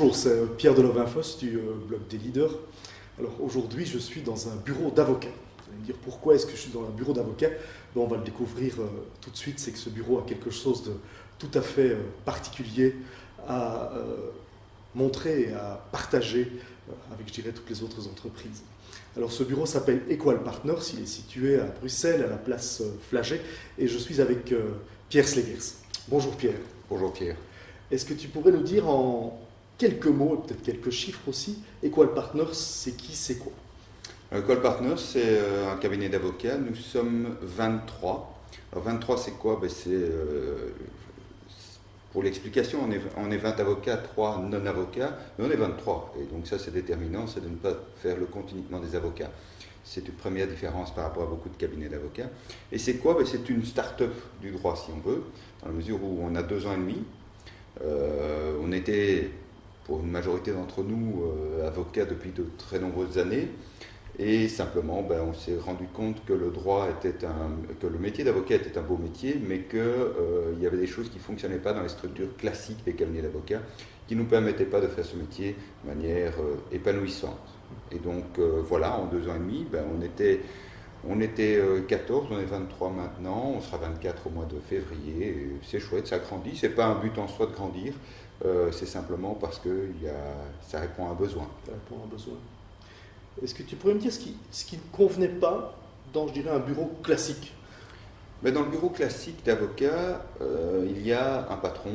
Bonjour, c'est Pierre Delovinfos du blog des leaders. Alors aujourd'hui, je suis dans un bureau d'avocat. Vous allez me dire pourquoi est-ce que je suis dans un bureau d'avocat? On va le découvrir tout de suite. C'est que ce bureau a quelque chose de tout à fait particulier à montrer et à partager avec, je dirais, toutes les autres entreprises. Alors ce bureau s'appelle Equal Partners, il est situé à Bruxelles, à la place Flagey, et je suis avec Pierre Slegers. Bonjour Pierre. Bonjour Pierre. Est-ce que tu pourrais nous dire en quelques mots, et peut-être quelques chiffres aussi, Equal Partners, c'est qui, c'est quoi? Equal Partners, c'est un cabinet d'avocats. Nous sommes 23. Alors 23, c'est quoi? Pour l'explication, on est 20 avocats, 3 non-avocats, mais on est 23. Et donc ça, c'est déterminant, c'est de ne pas faire le compte uniquement des avocats. C'est une première différence par rapport à beaucoup de cabinets d'avocats. Et c'est quoi? C'est une start-up du droit, si on veut, dans la mesure où on a 2 ans et demi. On était, pour une majorité d'entre nous, avocats depuis de très nombreuses années. Et simplement, on s'est rendu compte que que le métier d'avocat était un beau métier, mais qu'il y avait des choses qui ne fonctionnaient pas dans les structures classiques des cabinets d'avocats, qui ne nous permettaient pas de faire ce métier de manière épanouissante. Et donc voilà, en 2 ans et demi, on était 14, on est 23 maintenant, on sera 24 au mois de février. C'est chouette, ça grandit. Ce n'est pas un but en soi de grandir, c'est simplement parce que ça répond à un besoin. Ça répond à un besoin. Est-ce que tu pourrais me dire ce qui ne convenait pas dans, je dirais, un bureau classique? Mais dans le bureau classique d'avocat, il y a un patron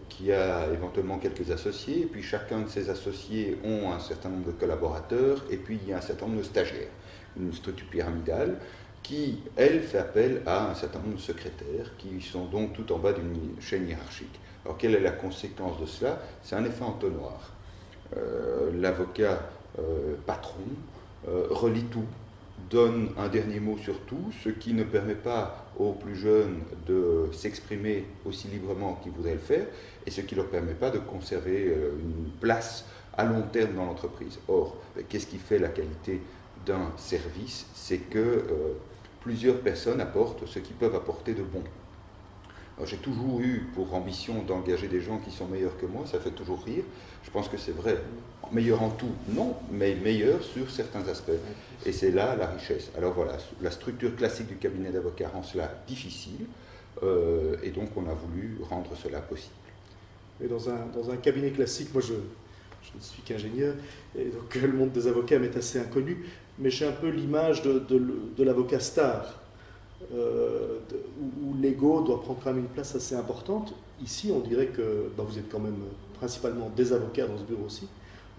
qui a éventuellement quelques associés, et puis chacun de ces associés ont un certain nombre de collaborateurs, et puis il y a un certain nombre de stagiaires. Une structure pyramidale qui, elle, fait appel à un certain nombre de secrétaires qui sont donc tout en bas d'une chaîne hiérarchique. Alors quelle est la conséquence de cela? C'est un effet entonnoir. L'avocat patron relie tout, donne un dernier mot sur tout, ce qui ne permet pas aux plus jeunes de s'exprimer aussi librement qu'ils voudraient le faire, et ce qui ne leur permet pas de conserver une place à long terme dans l'entreprise. Or, qu'est-ce qui fait la qualité d'un service? C'est que plusieurs personnes apportent ce qu'ils peuvent apporter de bon. J'ai toujours eu pour ambition d'engager des gens qui sont meilleurs que moi, ça fait toujours rire. Je pense que c'est vrai. Meilleur en tout, non, mais meilleur sur certains aspects. Et c'est là la richesse. Alors voilà, la structure classique du cabinet d'avocats rend cela difficile, et donc on a voulu rendre cela possible. Mais dans un cabinet classique, moi je ne suis qu'ingénieur, et donc le monde des avocats m'est assez inconnu, mais j'ai un peu l'image de l'avocat star. Où l'ego doit prendre quand même une place assez importante. Ici, on dirait que vous êtes quand même principalement des avocats dans ce bureau aussi.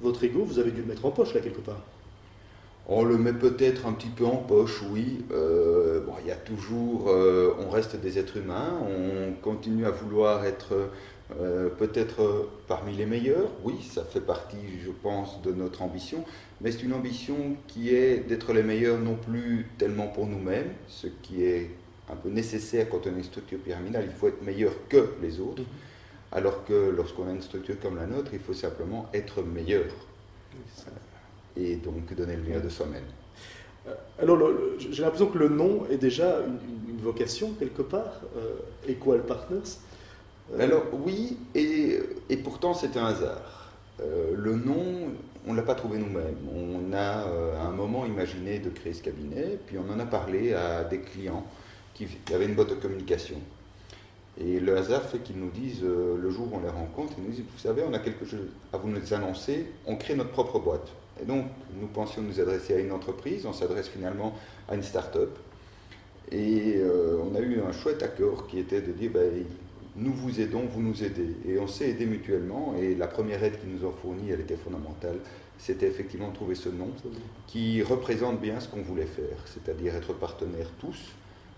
Votre ego, vous avez dû le mettre en poche là quelque part. On le met peut-être un petit peu en poche, oui. Il y a toujours, on reste des êtres humains, on continue à vouloir être peut-être parmi les meilleurs. Oui, ça fait partie, je pense, de notre ambition. Mais c'est une ambition qui est d'être les meilleurs non plus tellement pour nous-mêmes, ce qui est un peu nécessaire quand on a une structure pyramidale. Il faut être meilleur que les autres. Alors que lorsqu'on a une structure comme la nôtre, il faut simplement être meilleur. Et donc donner le meilleur de soi-même. Alors, j'ai l'impression que le nom est déjà une vocation quelque part, Equal Partners. Alors oui, et pourtant c'est un hasard. Le nom, on ne l'a pas trouvé nous-mêmes. On a à un moment imaginé de créer ce cabinet, puis on en a parlé à des clients qui avaient une boîte de communication. Et le hasard fait qu'ils nous disent, le jour où on les rencontre, ils nous disent, vous savez, on a quelque chose à vous nous annoncer, on crée notre propre boîte. Et donc, nous pensions nous adresser à une entreprise, on s'adresse finalement à une start-up. Et on a eu un chouette accord qui était de dire, nous vous aidons, vous nous aidez. Et on s'est aidés mutuellement, et la première aide qu'ils nous ont fournie, elle était fondamentale. C'était effectivement de trouver ce nom qui représente bien ce qu'on voulait faire, c'est-à-dire être partenaires tous,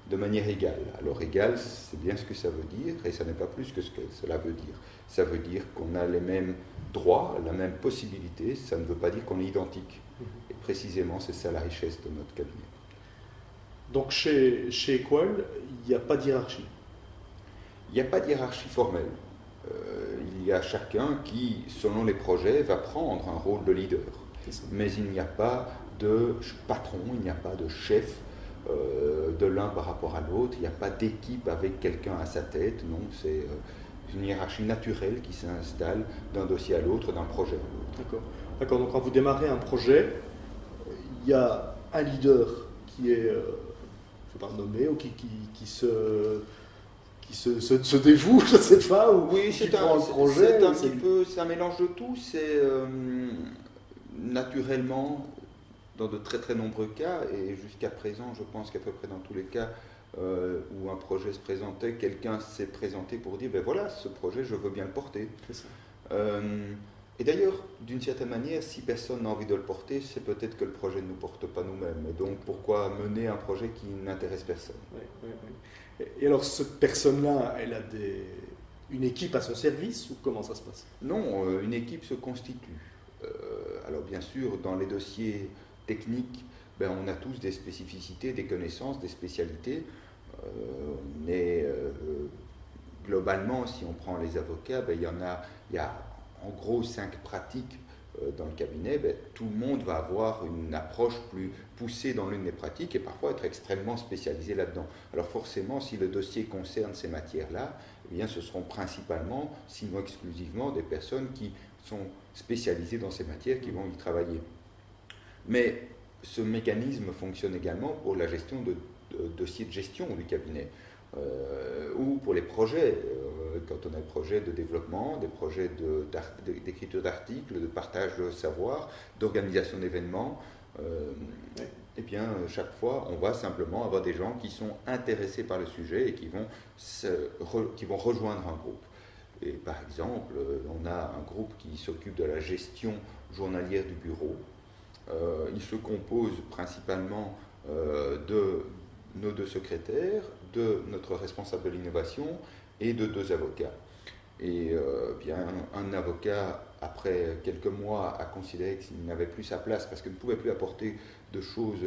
de manière égale. Alors égal, c'est bien ce que ça veut dire, et ça n'est pas plus que ce que cela veut dire. Ça veut dire qu'on a les mêmes droits, la même possibilité, ça ne veut pas dire qu'on est identique. Et précisément, c'est ça la richesse de notre cabinet. Donc chez Equal, il n'y a pas de hiérarchie? Il n'y a pas de hiérarchie formelle. Il y a chacun qui, selon les projets, va prendre un rôle de leader. Mais il n'y a pas de patron, il n'y a pas de chef de l'un par rapport à l'autre, il n'y a pas d'équipe avec quelqu'un à sa tête, non, une hiérarchie naturelle qui s'installe d'un dossier à l'autre, d'un projet à l'autre. D'accord. D'accord. Donc quand vous démarrez un projet, il y a un leader qui est, je ne vais pas nommer, ou qui se dévoue, je ne sais pas, ou Oui, qui prend le projet. C'est un mélange de tout. C'est naturellement, dans de très très nombreux cas, et jusqu'à présent, je pense qu'à peu près dans tous les cas où un projet se présentait, quelqu'un s'est présenté pour dire, ben voilà, ce projet, je veux bien le porter. C'est ça. Et d'ailleurs, d'une certaine manière, si personne n'a envie de le porter, c'est peut-être que le projet ne nous porte pas nous-mêmes. Et donc, pourquoi mener un projet qui n'intéresse personne? Oui, oui, oui. Et alors, cette personne-là, elle a une équipe à son service, ou comment ça se passe? Non, une équipe se constitue. Alors, bien sûr, dans les dossiers techniques, ben, on a tous des spécificités, des connaissances, des spécialités. Mais globalement, si on prend les avocats, ben, il y a en gros 5 pratiques dans le cabinet. Ben, tout le monde va avoir une approche plus poussée dans l'une des pratiques et parfois être extrêmement spécialisé là-dedans. Alors forcément, si le dossier concerne ces matières-là, eh bien, ce seront principalement, sinon exclusivement, des personnes qui sont spécialisées dans ces matières qui vont y travailler. Mais ce mécanisme fonctionne également pour la gestion de dossiers de gestion du cabinet. Ou pour les projets, quand on a des projets de développement, des projets d'écriture d'articles, de partage de savoir, d'organisation d'événements, et bien chaque fois on va simplement avoir des gens qui sont intéressés par le sujet et qui vont rejoindre un groupe. Et par exemple, on a un groupe qui s'occupe de la gestion journalière du bureau. Il se compose principalement de nos 2 secrétaires, de notre responsable de l'innovation et de 2 avocats. Et bien, un avocat, après quelques mois, a considéré qu'il n'avait plus sa place parce qu'il ne pouvait plus apporter de choses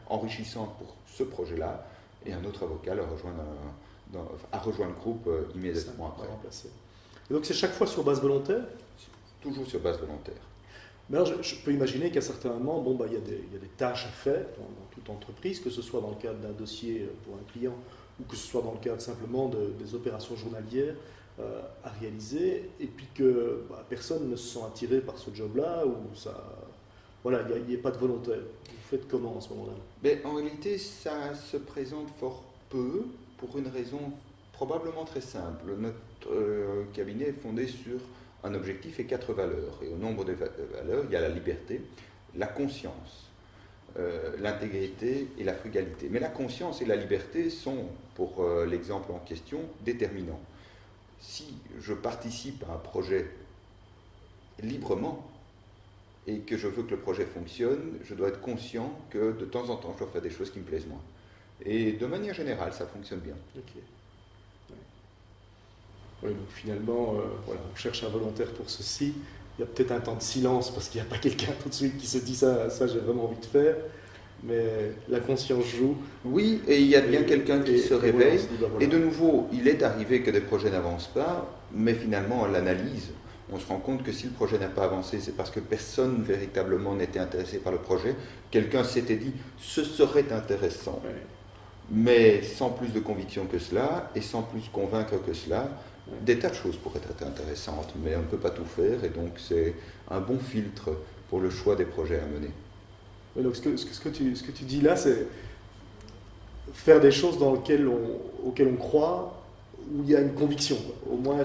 enrichissantes pour ce projet-là, et un autre avocat a rejoint le groupe immédiatement après. Et donc c'est chaque fois sur base volontaire? Toujours sur base volontaire. Mais alors, je peux imaginer qu'à certains moments, bon, il y a des tâches à faire dans toute entreprise, que ce soit dans le cadre d'un dossier pour un client ou que ce soit dans le cadre simplement des opérations journalières à réaliser, et puis que personne ne se sent attiré par ce job-là, ou voilà, il n'y a pas de volontaire. Vous faites comment en ce moment-là? Mais en réalité, ça se présente fort peu, pour une raison probablement très simple. Notre cabinet est fondé sur un objectif et 4 valeurs. Et au nombre de valeurs, il y a la liberté, la conscience, l'intégrité et la frugalité. Mais la conscience et la liberté sont, pour l'exemple en question, déterminants. Si je participe à un projet librement et que je veux que le projet fonctionne, je dois être conscient que de temps en temps, je dois faire des choses qui me plaisent moins. Et de manière générale, ça fonctionne bien. Okay. Oui, donc finalement, voilà, on cherche un volontaire pour ceci. Il y a peut-être un temps de silence parce qu'il n'y a pas quelqu'un tout de suite qui se dit ça j'ai vraiment envie de faire. Mais la conscience joue. Oui, et il y a bien quelqu'un qui se réveille. Voilà. Et de nouveau, il est arrivé que des projets n'avancent pas, mais finalement, à l'analyse, on se rend compte que si le projet n'a pas avancé, c'est parce que personne véritablement n'était intéressé par le projet. Quelqu'un s'était dit, ce serait intéressant. Ouais. Mais sans plus de conviction que cela, et sans plus convaincre que cela, des tas de choses pourraient être intéressantes, mais on ne peut pas tout faire, et donc c'est un bon filtre pour le choix des projets à mener. Oui, donc ce que tu dis là, c'est faire des choses auxquelles on croit, où il y a une conviction. Au moins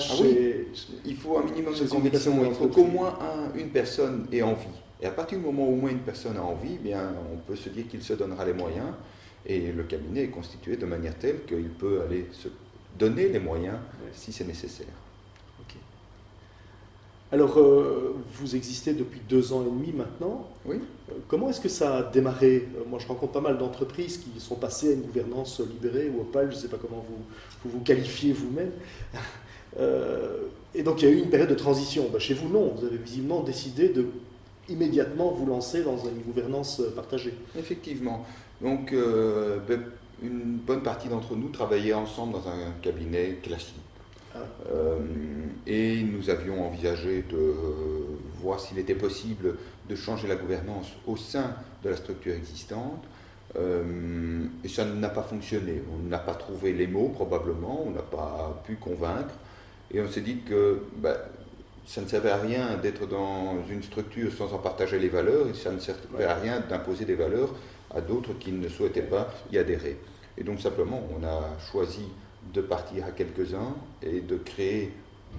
il faut un minimum de conviction, il faut qu'au moins une personne ait envie. Et à partir du moment où au moins une personne a envie, bien, on peut se dire qu'il se donnera les moyens, et le cabinet est constitué de manière telle qu'il peut aller se donner les moyens si c'est nécessaire. Okay. Alors, vous existez depuis 2 ans et demi maintenant. Oui. Comment est-ce que ça a démarré? Moi, je rencontre pas mal d'entreprises qui sont passées à une gouvernance libérée ou opale, je ne sais pas comment vous qualifiez vous-même. Et donc, il y a eu une période de transition. Chez vous, non. Vous avez visiblement décidé de immédiatement vous lancer dans une gouvernance partagée. Effectivement. Donc, une bonne partie d'entre nous travaillaient ensemble dans un cabinet classique. Et nous avions envisagé de voir s'il était possible de changer la gouvernance au sein de la structure existante. Et ça n'a pas fonctionné. On n'a pas trouvé les mots, probablement, on n'a pas pu convaincre. Et on s'est dit que ça ne servait à rien d'être dans une structure sans en partager les valeurs, et ça ne servait à rien d'imposer des valeurs à d'autres qui ne souhaitaient pas y adhérer. Et donc simplement, on a choisi de partir à quelques-uns et de créer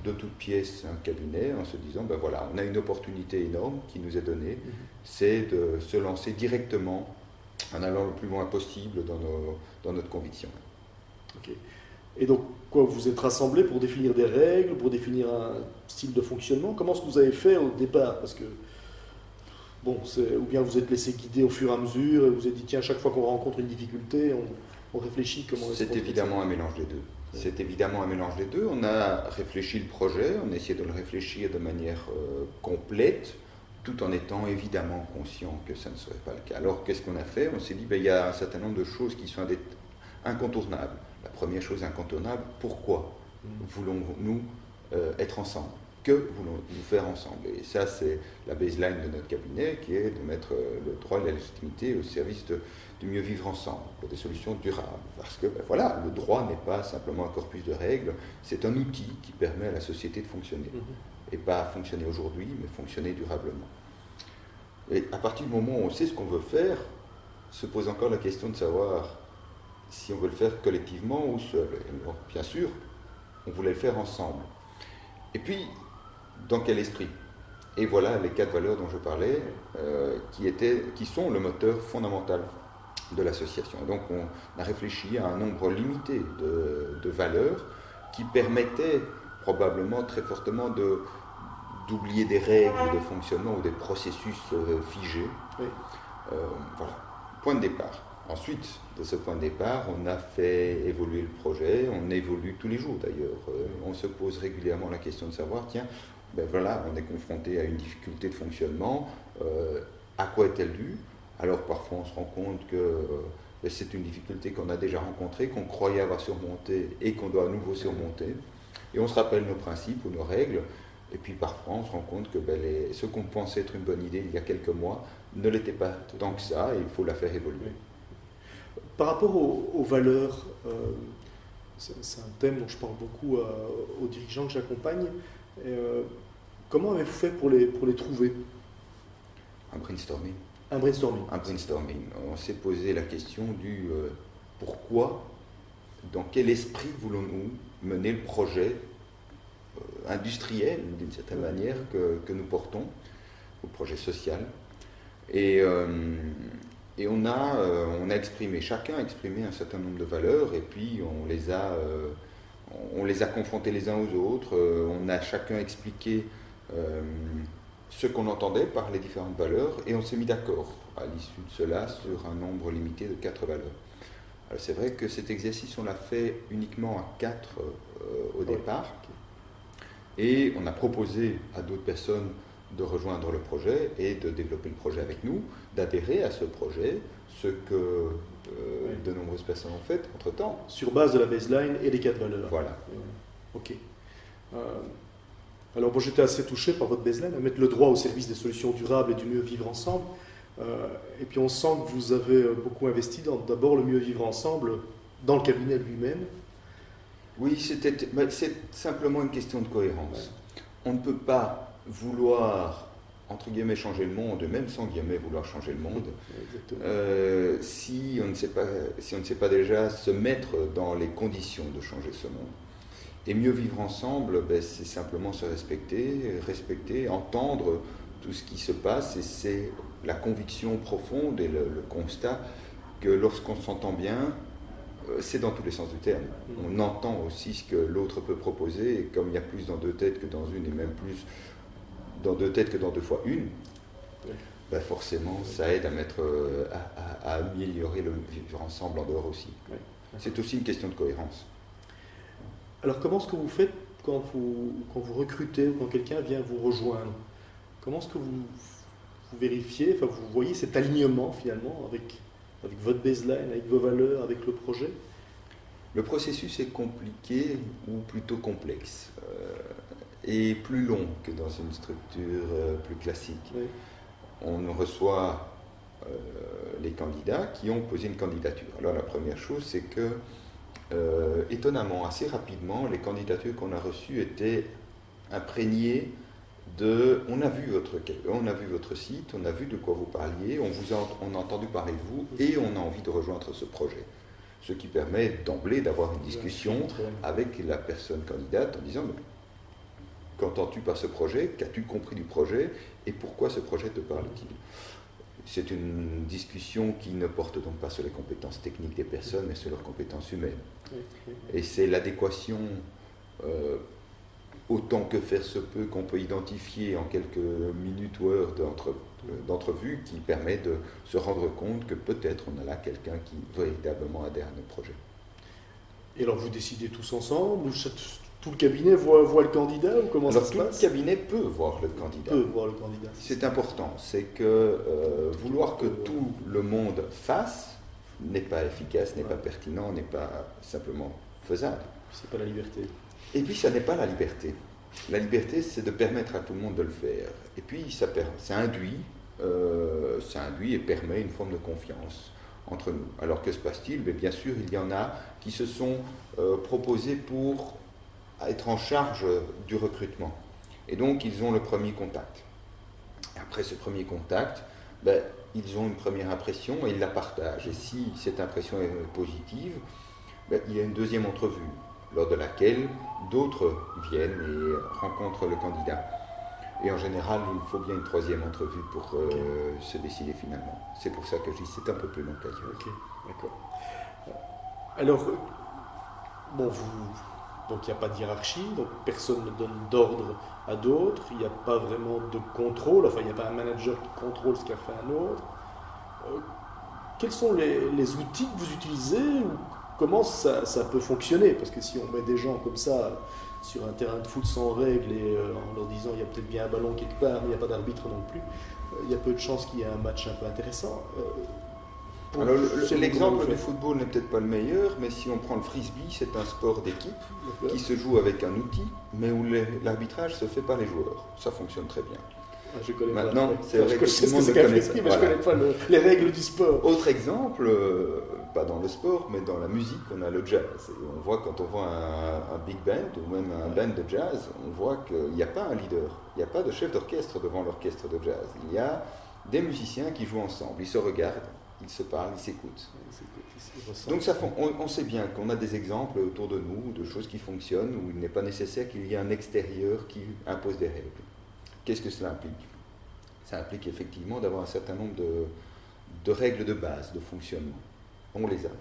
de toutes pièces un cabinet en se disant, voilà, on a une opportunité énorme qui nous est donnée, c'est de se lancer directement en allant le plus loin possible dans notre conviction. Ok. Et donc, quoi, vous êtes rassemblés pour définir des règles, pour définir un style de fonctionnement. Comment est-ce que vous avez fait au départ? Parce que, bon, ou bien vous êtes laissé guider au fur et à mesure, et vous vous êtes dit, tiens, chaque fois qu'on rencontre une difficulté, on réfléchit comment est-ce qu'on C'est évidemment un mélange des deux. C'est évidemment un mélange des deux. On a réfléchi le projet, on a essayé de le réfléchir de manière complète, tout en étant évidemment conscient que ça ne serait pas le cas. Alors, qu'est-ce qu'on a fait? On s'est dit, il y a un certain nombre de choses qui sont incontournables. La première chose incontournable, pourquoi voulons-nous être ensemble? Que voulons-nous faire ensemble? Et ça, c'est la baseline de notre cabinet, qui est de mettre le droit et la légitimité au service du mieux vivre ensemble, pour des solutions durables. Parce que, voilà, le droit n'est pas simplement un corpus de règles, c'est un outil qui permet à la société de fonctionner. Et pas fonctionner aujourd'hui, mais fonctionner durablement. Et à partir du moment où on sait ce qu'on veut faire, se pose encore la question de savoir si on veut le faire collectivement ou seul. Et donc, bien sûr, on voulait le faire ensemble. Et puis, dans quel esprit? Et voilà les 4 valeurs dont je parlais, qui sont le moteur fondamental de l'association. Donc, on a réfléchi à un nombre limité de valeurs qui permettaient probablement très fortement d'oublier des règles de fonctionnement ou des processus figés. Oui. Voilà, point de départ. Ensuite, de ce point de départ, on a fait évoluer le projet, on évolue tous les jours d'ailleurs. On se pose régulièrement la question de savoir, tiens, voilà, on est confronté à une difficulté de fonctionnement, à quoi est-elle due? Alors parfois on se rend compte que c'est une difficulté qu'on a déjà rencontrée, qu'on croyait avoir surmontée et qu'on doit à nouveau surmonter. Et on se rappelle nos principes ou nos règles, et puis parfois on se rend compte que ce qu'on pensait être une bonne idée il y a quelques mois ne l'était pas tant que ça, et il faut la faire évoluer. Par rapport aux valeurs, c'est un thème dont je parle beaucoup aux dirigeants que j'accompagne. Comment avez-vous fait pour les trouver? Un brainstorming. Un brainstorming. Un brainstorming. On s'est posé la question du pourquoi, dans quel esprit voulons-nous mener le projet industriel, d'une certaine manière, que nous portons, au projet social. Et on a exprimé, chacun a exprimé un certain nombre de valeurs, et puis on les a confrontés les uns aux autres, on a chacun expliqué ce qu'on entendait par les différentes valeurs, et on s'est mis d'accord à l'issue de cela sur un nombre limité de 4 valeurs. Alors c'est vrai que cet exercice, on l'a fait uniquement à 4 au départ, et on a proposé à d'autres personnes de rejoindre le projet et de développer le projet avec nous, d'adhérer à ce projet, ce que de nombreuses personnes ont fait entre-temps. Sur base de la baseline et des 4 valeurs. Voilà. Ok. Alors moi j'étais assez touché par votre baseline, à mettre le droit au service des solutions durables et du mieux vivre ensemble. Et puis on sent que vous avez beaucoup investi dans d'abord le mieux vivre ensemble dans le cabinet lui-même. Oui, c'est simplement une question de cohérence. Ouais. On ne peut pas vouloir, entre guillemets, changer le monde, même sans guillemets vouloir changer le monde, si on ne sait pas déjà se mettre dans les conditions de changer ce monde. Et mieux vivre ensemble, c'est simplement se respecter, entendre tout ce qui se passe, et c'est la conviction profonde et le constat que lorsqu'on s'entend bien, c'est dans tous les sens du terme. On entend aussi ce que l'autre peut proposer, et comme il y a plus dans 2 têtes que dans une, et même plus dans 2 têtes que dans 2 fois une, forcément ça aide à améliorer le vivre ensemble en dehors aussi. C'est aussi une question de cohérence. Alors comment est-ce que vous faites quand vous recrutez ou quand quelqu'un vient vous rejoindre? Comment est-ce que vous vérifiez, enfin vous voyez cet alignement finalement avec votre baseline, avec vos valeurs, avec le projet? Le processus est compliqué ou plutôt complexe et plus long que dans une structure plus classique. Oui. On reçoit les candidats qui ont posé une candidature. Alors la première chose, c'est que étonnamment, assez rapidement, les candidatures qu'on a reçues étaient imprégnées de on a vu votre site, on a vu de quoi vous parliez, on a entendu parler de vous et on a envie de rejoindre ce projet. Ce qui permet d'emblée d'avoir une discussion avec la personne candidate en disant qu'entends-tu par ce projet, qu'as-tu compris du projet et pourquoi ce projet te parle-t-il? C'est une discussion qui ne porte donc pas sur les compétences techniques des personnes, mais sur leurs compétences humaines. Et c'est l'adéquation, autant que faire se peut, qu'on peut identifier en quelques minutes ou heures d'entrevue, qui permet de se rendre compte que peut-être on a là quelqu'un qui véritablement adhère à notre projet. Et alors vous décidez tous ensemble, ou tout le cabinet voit le candidat, ou comment ça se passe? Tout le cabinet peut voir le candidat. C'est important, c'est que vouloir que tout le monde fasse n'est pas efficace, n'est pas pertinent, n'est pas simplement faisable. C'est pas la liberté. Et puis ça n'est pas la liberté. La liberté, c'est de permettre à tout le monde de le faire. Et puis ça induit et permet une forme de confiance entre nous. Alors que se passe-t-il? Mais bien sûr, il y en a qui se sont proposés pour être en charge du recrutement. Et donc, ils ont le premier contact. Après ce premier contact, ils ont une première impression et ils la partagent. Et si cette impression est positive, il y a une deuxième entrevue, lors de laquelle d'autres viennent et rencontrent le candidat. Et en général, il faut bien une troisième entrevue pour se décider finalement. C'est pour ça que je dis c'est un peu plus long qu'ailleurs. Ok, d'accord. Alors, bon, donc il n'y a pas de hiérarchie, donc personne ne donne d'ordre à d'autres, il n'y a pas vraiment de contrôle, enfin il n'y a pas un manager qui contrôle ce qu'a fait un autre. Quels sont les outils que vous utilisez, ou comment ça peut fonctionner? Parce que si on met des gens comme ça sur un terrain de foot sans règles et en leur disant il y a peut-être bien un ballon quelque part, mais il n'y a pas d'arbitre non plus, il y a peu de chances qu'il y ait un match un peu intéressant. Alors, l'exemple du football n'est peut-être pas le meilleur, mais si on prend le frisbee, c'est un sport d'équipe qui se joue avec un outil, mais où l'arbitrage se fait par les joueurs. Ça fonctionne très bien. Je connais Maintenant, c'est vrai que tout le monde ne connaît pas. Mais voilà. Je connais pas les règles du sport. Autre exemple, pas dans le sport, mais dans la musique, on a le jazz. Et on voit quand on voit un big band ou même un band de jazz, on voit qu'il n'y a pas un leader, il n'y a pas de chef d'orchestre devant l'orchestre de jazz. Il y a des musiciens qui jouent ensemble, ils se regardent, ils se parlent, ils s'écoutent. Donc on sait bien qu'on a des exemples autour de nous, de choses qui fonctionnent, où il n'est pas nécessaire qu'il y ait un extérieur qui impose des règles. Qu'est-ce que cela implique? Ça implique effectivement d'avoir un certain nombre de règles de base, de fonctionnement. On les a.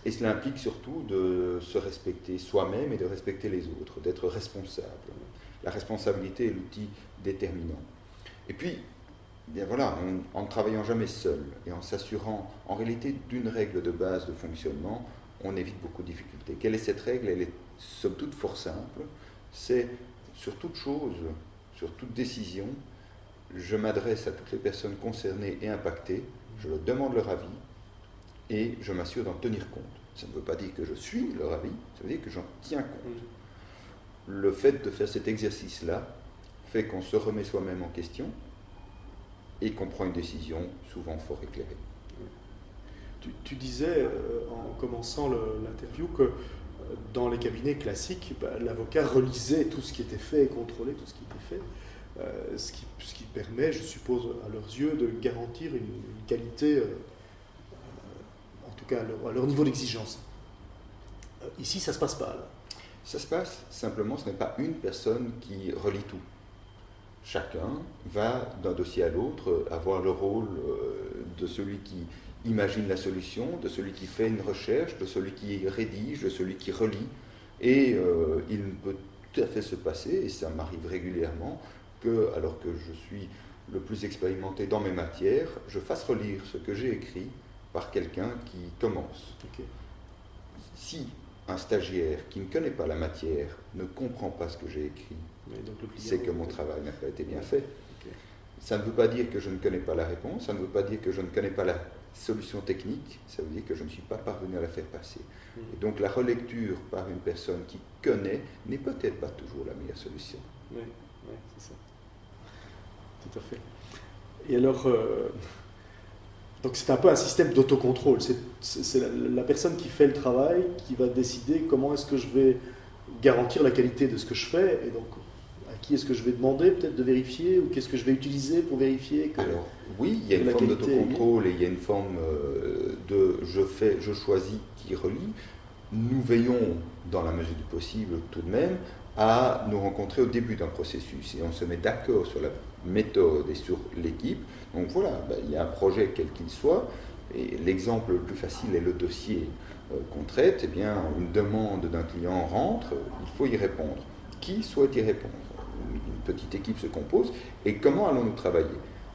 Et cela implique surtout de se respecter soi-même et de respecter les autres, d'être responsable. La responsabilité est l'outil déterminant. Et puis, bien voilà, en ne travaillant jamais seul et en s'assurant en réalité d'une règle de base de fonctionnement, on évite beaucoup de difficultés. Quelle est cette règle? Elle est somme toute fort simple. C'est sur toute chose, sur toute décision, je m'adresse à toutes les personnes concernées et impactées, je leur demande leur avis et je m'assure d'en tenir compte. Ça ne veut pas dire que je suis leur avis, ça veut dire que j'en tiens compte. Le fait de faire cet exercice-là fait qu'on se remet soi-même en question et qu'on prend une décision souvent fort éclairée. Tu disais en commençant l'interview que dans les cabinets classiques, l'avocat relisait tout ce qui était fait et contrôlait tout ce qui était fait. Ce qui permet, je suppose, à leurs yeux, de garantir une qualité, en tout cas à leur niveau d'exigence. Ici, ça ne se passe pas, là. Ça se passe, simplement, ce n'est pas une personne qui relie tout. Chacun va, d'un dossier à l'autre, avoir le rôle de celui qui imagine la solution, de celui qui fait une recherche, de celui qui rédige, de celui qui relie. Et il peut tout à fait se passer, et ça m'arrive régulièrement, que, alors que je suis le plus expérimenté dans mes matières, je fasse relire ce que j'ai écrit par quelqu'un qui commence. Okay. Si un stagiaire qui ne connaît pas la matière ne comprend pas ce que j'ai écrit, c'est que mon travail n'a pas été bien fait. Okay. Ça ne veut pas dire que je ne connais pas la réponse, ça ne veut pas dire que je ne connais pas la solution technique, ça veut dire que je ne suis pas parvenu à la faire passer. Et donc la relecture par une personne qui connaît n'est peut-être pas toujours la meilleure solution. Oui, c'est ça. Tout à fait. Et alors, Donc c'est un peu un système d'autocontrôle. C'est la personne qui fait le travail qui va décider comment est-ce que je vais garantir la qualité de ce que je fais. Et donc, à qui est-ce que je vais demander peut-être de vérifier ou qu'est-ce que je vais utiliser pour vérifier que, Alors, oui, il y a une forme d'autocontrôle et il y a une forme de je choisis qui relie. Nous veillons, dans la mesure du possible tout de même, à nous rencontrer au début d'un processus et on se met d'accord sur la méthode et sur l'équipe. Donc voilà, il y a un projet quel qu'il soit et l'exemple le plus facile est le dossier qu'on traite. Eh bien, une demande d'un client rentre, il faut y répondre. Qui souhaite y répondre? Une petite équipe se compose et comment allons-nous travailler?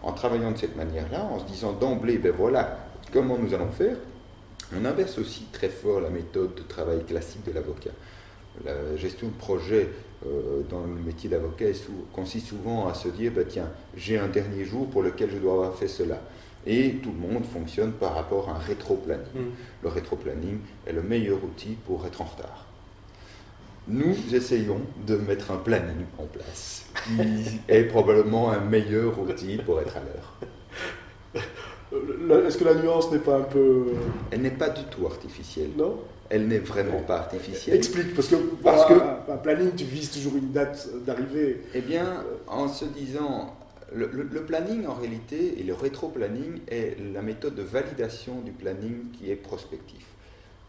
En travaillant de cette manière-là, en se disant d'emblée, ben voilà comment nous allons faire. On inverse aussi très fort la méthode de travail classique de l'avocat. La gestion de projet dans le métier d'avocat consiste souvent à se dire, tiens, j'ai un dernier jour pour lequel je dois avoir fait cela. Et tout le monde fonctionne par rapport à un rétro-planning. Le rétro-planning est le meilleur outil pour être en retard. Nous essayons de mettre un planning en place, qui est probablement un meilleur outil pour être à l'heure. Est-ce que la nuance n'est pas un peu... Elle n'est pas du tout artificielle. Non? Elle n'est vraiment pas artificielle. Explique, parce que un planning, tu vises toujours une date d'arrivée. Eh bien, en se disant, le planning en réalité, et le rétro-planning, est la méthode de validation du planning qui est prospectif.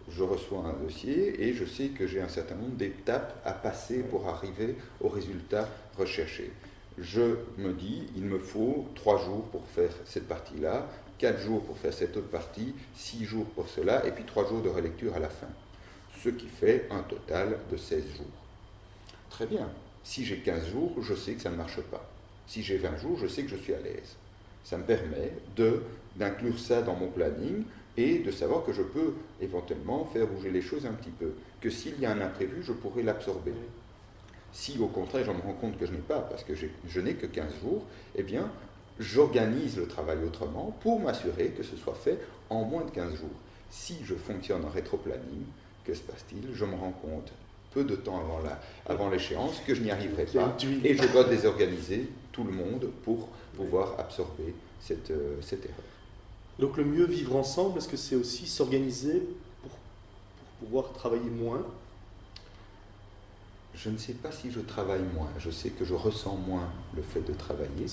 Je reçois un dossier et je sais que j'ai un certain nombre d'étapes à passer pour arriver au résultat recherché. Je me dis, il me faut 3 jours pour faire cette partie-là, 4 jours pour faire cette autre partie, 6 jours pour cela, et puis 3 jours de relecture à la fin. Ce qui fait un total de 16 jours. Très bien. Si j'ai 15 jours, je sais que ça ne marche pas. Si j'ai 20 jours, je sais que je suis à l'aise. Ça me permet d'inclure ça dans mon planning et de savoir que je peux éventuellement faire bouger les choses un petit peu. Que s'il y a un imprévu, je pourrais l'absorber. Si au contraire, je me rends compte que je n'ai pas, parce que je n'ai que 15 jours, eh bien, j'organise le travail autrement pour m'assurer que ce soit fait en moins de 15 jours. Si je fonctionne en rétro-planning, que se passe-t-il? Je me rends compte peu de temps avant l'échéance que je n'y arriverai pas et je dois désorganiser tout le monde pour pouvoir absorber cette erreur. Donc le mieux vivre ensemble, est-ce que c'est aussi s'organiser pour pouvoir travailler moins? Je ne sais pas si je travaille moins. Je sais que je ressens moins le fait de travailler.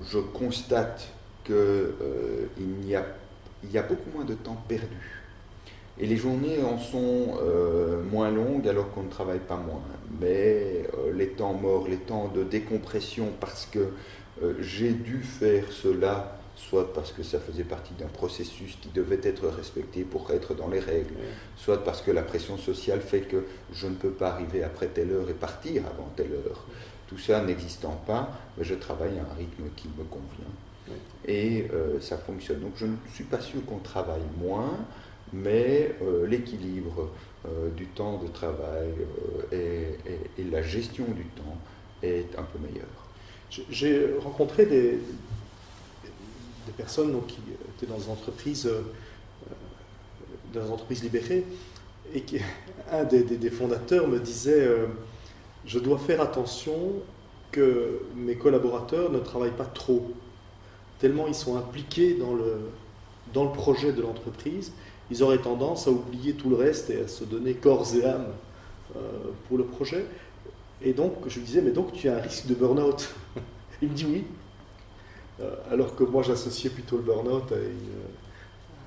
Je constate qu'il y a beaucoup moins de temps perdu. Et les journées en sont moins longues alors qu'on ne travaille pas moins. Mais les temps morts, les temps de décompression parce que j'ai dû faire cela, soit parce que ça faisait partie d'un processus qui devait être respecté pour être dans les règles, soit parce que la pression sociale fait que je ne peux pas arriver après telle heure et partir avant telle heure. Tout ça n'existant pas, je travaille à un rythme qui me convient. Et ça fonctionne. Donc je ne suis pas sûr qu'on travaille moins, mais l'équilibre du temps de travail et la gestion du temps est un peu meilleure. J'ai rencontré des personnes donc, qui étaient dans des entreprises libérées et un des fondateurs me disait je dois faire attention que mes collaborateurs ne travaillent pas trop, tellement ils sont impliqués dans le projet de l'entreprise, ils auraient tendance à oublier tout le reste et à se donner corps et âme pour le projet. Et donc, je lui disais, mais donc tu as un risque de burn-out? Il me dit oui. Alors que moi, j'associais plutôt le burn-out à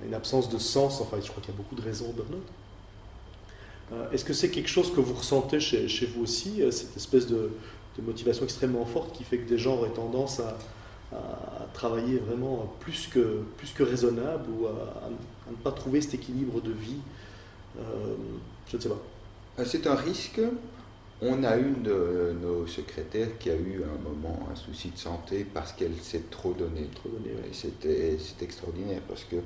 une absence de sens. Enfin, je crois qu'il y a beaucoup de raisons au burn-out. Est-ce que c'est quelque chose que vous ressentez chez vous aussi, cette espèce de motivation extrêmement forte qui fait que des gens auraient tendance à travailler vraiment plus que raisonnable ou à ne pas trouver cet équilibre de vie? Je ne sais pas. C'est un risque. On a une de nos secrétaires qui a eu à un moment un souci de santé parce qu'elle s'est trop donnée. Et c'est extraordinaire parce que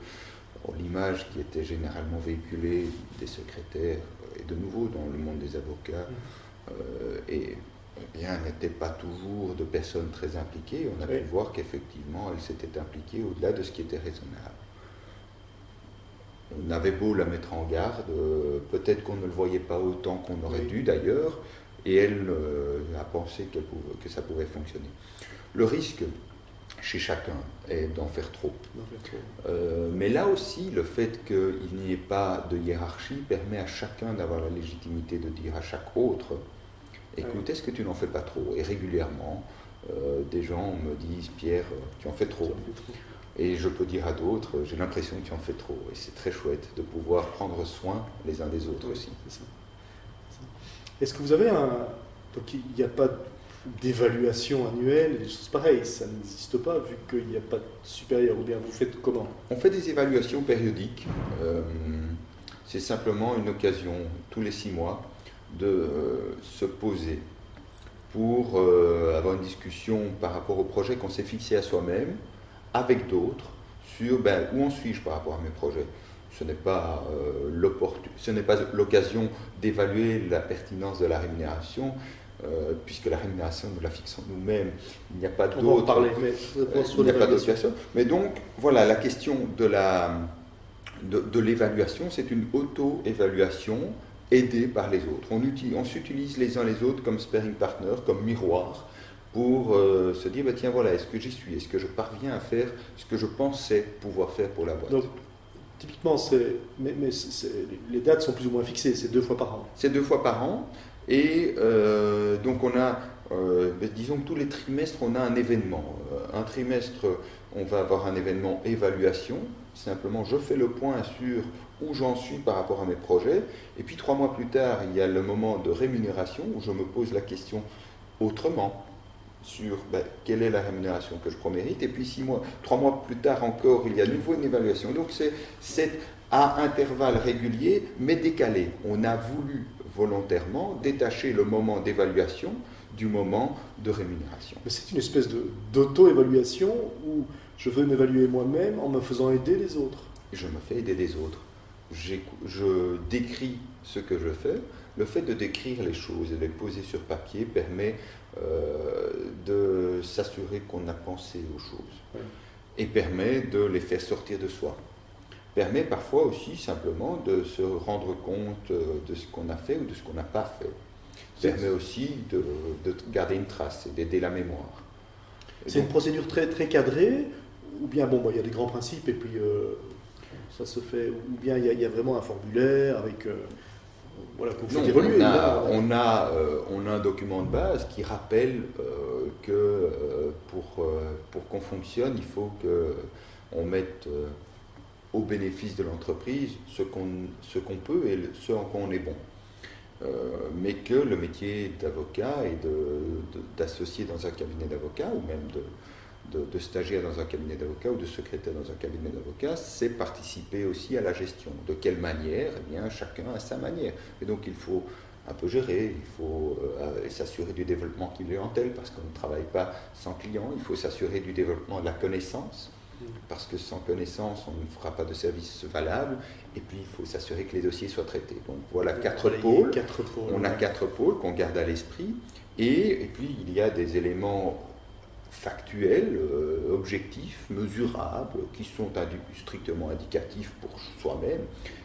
l'image qui était généralement véhiculée des secrétaires, et de nouveau dans le monde des avocats, n'était pas toujours de personnes très impliquées. On a pu voir qu'effectivement elle s'était impliquée au-delà de ce qui était raisonnable. On avait beau la mettre en garde, peut-être qu'on ne le voyait pas autant qu'on aurait dû d'ailleurs, et elle a pensé que ça pouvait fonctionner. Le risque chez chacun est d'en faire trop. Mais là aussi, le fait qu'il n'y ait pas de hiérarchie permet à chacun d'avoir la légitimité de dire à chaque autre, écoute, est-ce que tu n'en fais pas trop? Et régulièrement, des gens me disent, Pierre, tu en fais trop. Et je peux dire à d'autres, j'ai l'impression que tu en fais trop. Et c'est très chouette de pouvoir prendre soin les uns des autres aussi. Est-ce que vous avez donc il n'y a pas d'évaluation annuelle et des choses pareilles, ça n'existe pas vu qu'il n'y a pas de supérieur, ou bien vous faites comment? On fait des évaluations périodiques. C'est simplement une occasion, tous les 6 mois, de se poser pour avoir une discussion par rapport au projet qu'on s'est fixé à soi-même, avec d'autres, sur où en suis-je par rapport à mes projets. Ce n'est pas l'occasion d'évaluer la pertinence de la rémunération, puisque la rémunération, nous la fixons nous-mêmes. Il n'y a pas d'autre. parler, mais il n'y a pas d'autre question. Mais donc, voilà, la question de l'évaluation, c'est une auto-évaluation aidée par les autres. On s'utilise les uns les autres comme sparring partner, comme miroir, pour se dire, tiens, voilà, est-ce que j'y suis? Est-ce que je parviens à faire ce que je pensais pouvoir faire pour la boîte? Donc, typiquement, les dates sont plus ou moins fixées, c'est 2 fois par an. C'est 2 fois par an, et donc on a, disons que tous les trimestres, on a un événement. Un trimestre, on va avoir un événement évaluation, simplement je fais le point sur où j'en suis par rapport à mes projets, et puis 3 mois plus tard, il y a le moment de rémunération, où je me pose la question autrement, sur quelle est la rémunération que je promérite, et puis 3 mois plus tard encore, il y a de nouveau une évaluation. Donc c'est à intervalles réguliers, mais décalés. On a voulu volontairement détacher le moment d'évaluation du moment de rémunération. Mais c'est une espèce d'auto-évaluation où je veux m'évaluer moi-même en me faisant aider les autres. Je me fais aider des autres. Je décris ce que je fais. Le fait de décrire les choses et de les poser sur papier permet de s'assurer qu'on a pensé aux choses, et permet de les faire sortir de soi. Permet parfois aussi simplement de se rendre compte de ce qu'on a fait ou de ce qu'on n'a pas fait. Permet aussi de garder une trace et d'aider la mémoire. C'est une procédure très, très cadrée, ou bien il y a des grands principes et puis ça se fait, ou bien il y a vraiment un formulaire avec... Voilà, que vous faites évoluer. On a un document de base qui rappelle que pour qu'on fonctionne, il faut qu'on mette au bénéfice de l'entreprise ce qu'on peut et ce en quoi on est bon. Mais que le métier d'avocat et d'associé dans un cabinet d'avocat, ou même de stagiaire dans un cabinet d'avocat ou de secrétaire dans un cabinet d'avocat, c'est participer aussi à la gestion. De quelle manière? Eh bien, chacun a sa manière. Et donc, il faut un peu gérer, il faut s'assurer du développement clientèle, parce qu'on ne travaille pas sans clients, il faut s'assurer du développement de la connaissance, parce que sans connaissance, on ne fera pas de service valable, et puis il faut s'assurer que les dossiers soient traités. Donc voilà 4 pôles. On a 4 pôles qu'on garde à l'esprit, et puis il y a des éléments factuels, objectifs, mesurables, qui sont strictement indicatifs pour soi-même,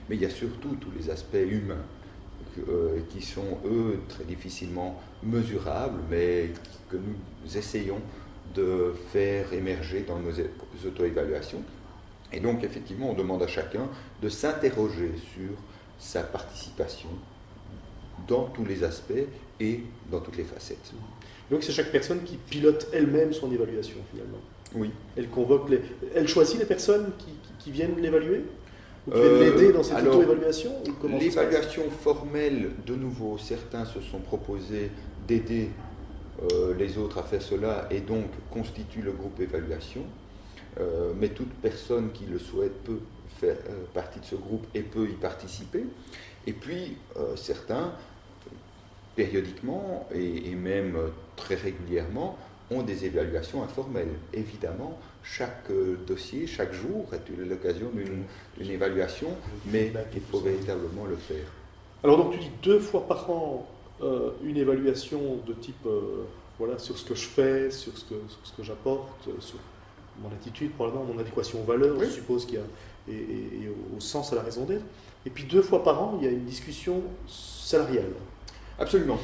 mais il y a surtout tous les aspects humains qui sont, eux, très difficilement mesurables, mais que nous essayons de faire émerger dans nos auto-évaluations. Et donc, effectivement, on demande à chacun de s'interroger sur sa participation dans tous les aspects et dans toutes les facettes. Donc, c'est chaque personne qui pilote elle-même son évaluation, finalement. Oui. Elle choisit les personnes qui viennent l'évaluer? Ou qui viennent l'aider dans cette auto-évaluation? L'évaluation formelle, de nouveau, certains se sont proposés d'aider les autres à faire cela, et donc constitue le groupe évaluation. Mais toute personne qui le souhaite peut faire partie de ce groupe et peut y participer. Et puis certains, périodiquement et même très régulièrement, ont des évaluations informelles. Évidemment, chaque dossier, chaque jour est l'occasion d'une évaluation, mais il faut véritablement le faire. Alors donc tu dis 2 fois par an une évaluation de type sur ce que je fais, sur ce que j'apporte, sur mon attitude, probablement mon adéquation aux valeurs, oui. Je suppose qu'il y a, et au sens, à la raison d'être. Et puis 2 fois par an, il y a une discussion salariale. Absolument.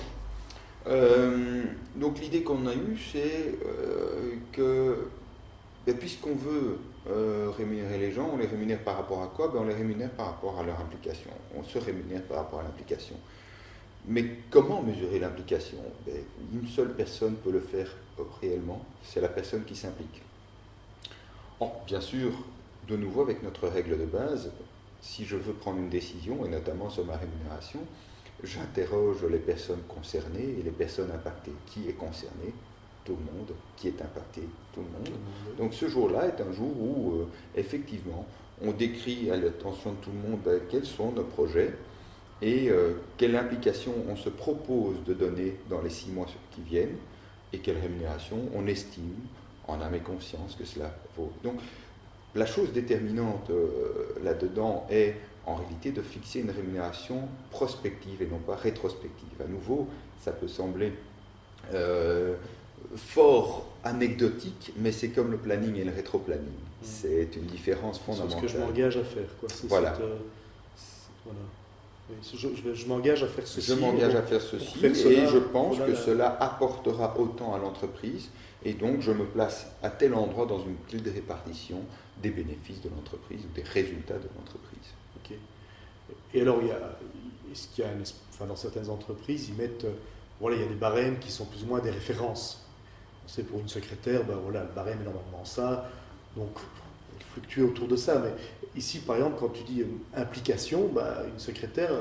Donc l'idée qu'on a eue, c'est que Ben, puisqu'on veut rémunérer les gens, on les rémunère par rapport à quoi? Ben, on les rémunère par rapport à leur implication. On se rémunère par rapport à l'implication. Mais comment mesurer l'implication? Ben, une seule personne peut le faire réellement, c'est la personne qui s'implique. Bien sûr, de nouveau avec notre règle de base, si je veux prendre une décision, et notamment sur ma rémunération, j'interroge les personnes concernées et les personnes impactées. Qui est concerné? Tout le monde. Qui est impacté? Tout le monde. Donc ce jour-là est un jour où, effectivement, on décrit à l'attention de tout le monde quels sont nos projets et quelle implication on se propose de donner dans les 6 mois qui viennent et quelle rémunération on estime, en âme et conscience, que cela vaut. Donc la chose déterminante là-dedans est en réalité de fixer une rémunération prospective et non pas rétrospective. À nouveau, ça peut sembler fort anecdotique, mais c'est comme le planning et le rétro-planning. C'est une différence fondamentale. C'est ce que je m'engage à faire. Quoi. Voilà. Voilà. Je m'engage à faire ceci. Je m'engage à faire ceci et je pense que cela apportera autant à l'entreprise et donc je me place à tel endroit dans une clé de répartition des bénéfices de l'entreprise ou des résultats de l'entreprise. Ok. Et alors, est-ce qu'il y a dans certaines entreprises, ils mettent, voilà, il y a des barèmes qui sont plus ou moins des références. C'est pour une secrétaire, ben voilà, le barème est normalement ça, donc il fluctue autour de ça. Mais ici, par exemple, quand tu dis implication, ben, une secrétaire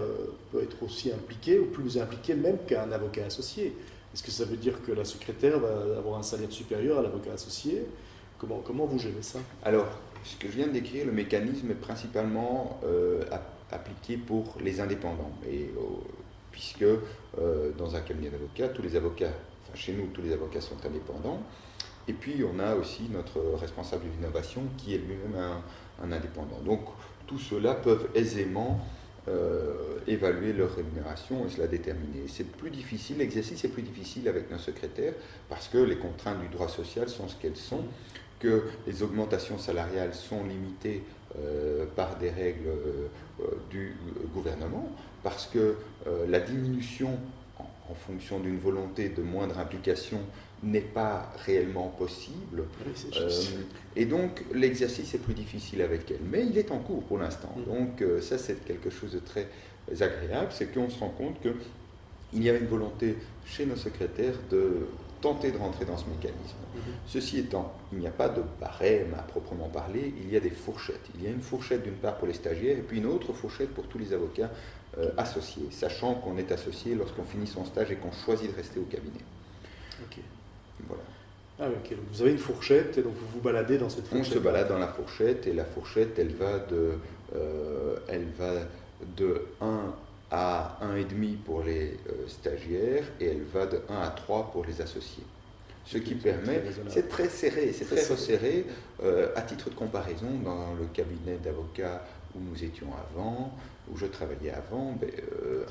peut être aussi impliquée ou plus impliquée même qu'un avocat associé. Est-ce que ça veut dire que la secrétaire va avoir un salaire supérieur à l'avocat associé? Comment vous gérez ça? Alors, ce que je viens de décrire, le mécanisme est principalement appliqué pour les indépendants. Puisque dans un cabinet d'avocats, tous les avocats, enfin chez nous, tous les avocats sont indépendants. Et puis, on a aussi notre responsable d'innovation qui est lui-même un indépendant. Donc, tous ceux-là peuvent aisément évaluer leur rémunération et se la déterminer. C'est plus difficile, l'exercice est plus difficile avec nos secrétaires parce que les contraintes du droit social sont ce qu'elles sont, que les augmentations salariales sont limitées par des règles du gouvernement, parce que la diminution en fonction d'une volonté de moindre implication n'est pas réellement possible. Oui, et donc l'exercice est plus difficile avec elle. Mais il est en cours pour l'instant. Donc ça c'est quelque chose de très agréable, c'est qu'on se rend compte qu'il y a une volonté chez nos secrétaires de tenter de rentrer dans ce mécanisme. Ceci étant, il n'y a pas de barème à proprement parler, il y a des fourchettes. Il y a une fourchette d'une part pour les stagiaires et puis une autre fourchette pour tous les avocats associés, sachant qu'on est associé lorsqu'on finit son stage et qu'on choisit de rester au cabinet. Ok. Voilà. Ah, ok. Donc vous avez une fourchette et donc vous vous baladez dans cette fourchette. On se balade dans la fourchette et la fourchette, elle va de 1 à 1,5 pour les stagiaires et elle va de 1 à 3 pour les associés. Ce qui permet, c'est très serré, c'est très resserré. À titre de comparaison, dans le cabinet d'avocats où nous étions avant, où je travaillais avant,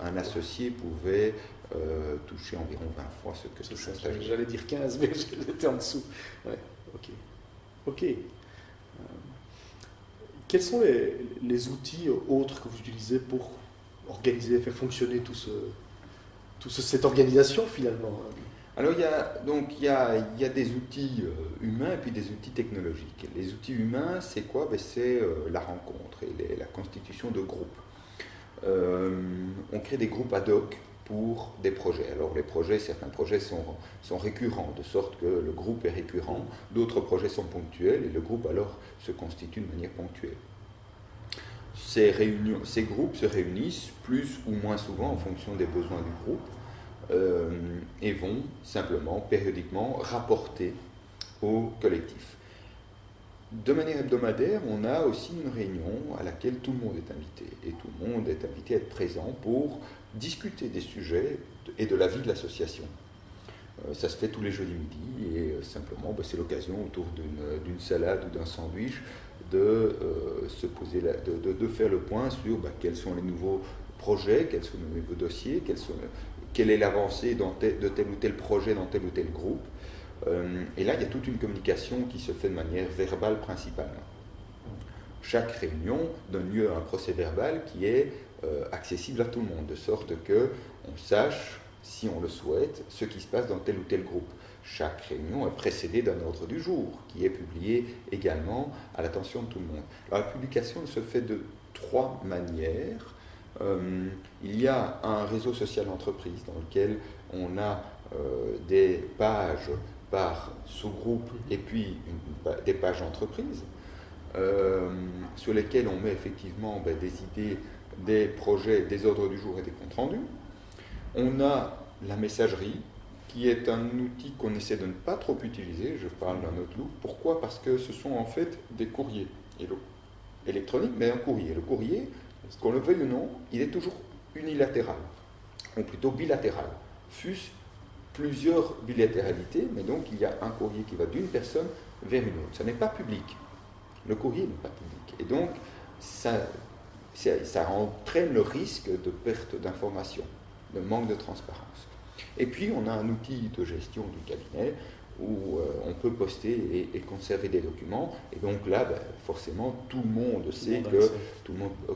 un associé pouvait toucher environ 20 fois ce que touche un stagiaire. J'allais dire 15, mais j'étais en dessous. Ouais, ok. Quels sont les outils autres que vous utilisez pour organiser, faire fonctionner cette organisation finalement? Alors il y a des outils humains et puis des outils technologiques. Les outils humains, c'est quoi? C'est la rencontre et la constitution de groupes. On crée des groupes ad hoc pour des projets. Alors certains projets sont récurrents, de sorte que le groupe est récurrent. D'autres projets sont ponctuels et le groupe alors se constitue de manière ponctuelle. Ces groupes se réunissent plus ou moins souvent en fonction des besoins du groupe et vont simplement, périodiquement, rapporter au collectif. De manière hebdomadaire, on a aussi une réunion à laquelle tout le monde est invité. Et tout le monde est invité à être présent pour discuter des sujets et de la vie de l'association. Ça se fait tous les jeudis midi et simplement c'est l'occasion autour d'une salade ou d'un sandwich de se poser, de faire le point sur quels sont les nouveaux projets, quels sont les nouveaux dossiers, quelle est l'avancée de tel ou tel projet dans tel ou tel groupe. Et là, il y a toute une communication qui se fait de manière verbale principalement. Chaque réunion donne lieu à un procès-verbal qui est accessible à tout le monde, de sorte qu'on sache, si on le souhaite, ce qui se passe dans tel ou tel groupe. chaque réunion est précédée d'un ordre du jour qui est publié également à l'attention de tout le monde. Alors, la publication se fait de 3 manières. Il y a un réseau social entreprise dans lequel on a des pages par sous-groupe et puis des pages entreprises sur lesquelles on met effectivement des idées, des projets, des ordres du jour et des comptes rendus. On a la messagerie qui est un outil qu'on essaie de ne pas trop utiliser, je parle d'un Outlook. Pourquoi? Parce que ce sont en fait des courriers électroniques, mais un courrier. Le courrier, qu'on le veuille ou non, il est toujours unilatéral, ou plutôt bilatéral. Fût-ce plusieurs bilatéralités, mais donc il y a un courrier qui va d'une personne vers une autre. Ça n'est pas public. Le courrier n'est pas public. Et donc, ça entraîne le risque de perte d'information, de manque de transparence. Et puis, on a un outil de gestion du cabinet où on peut poster et conserver des documents. Et donc là, forcément, tout le monde sait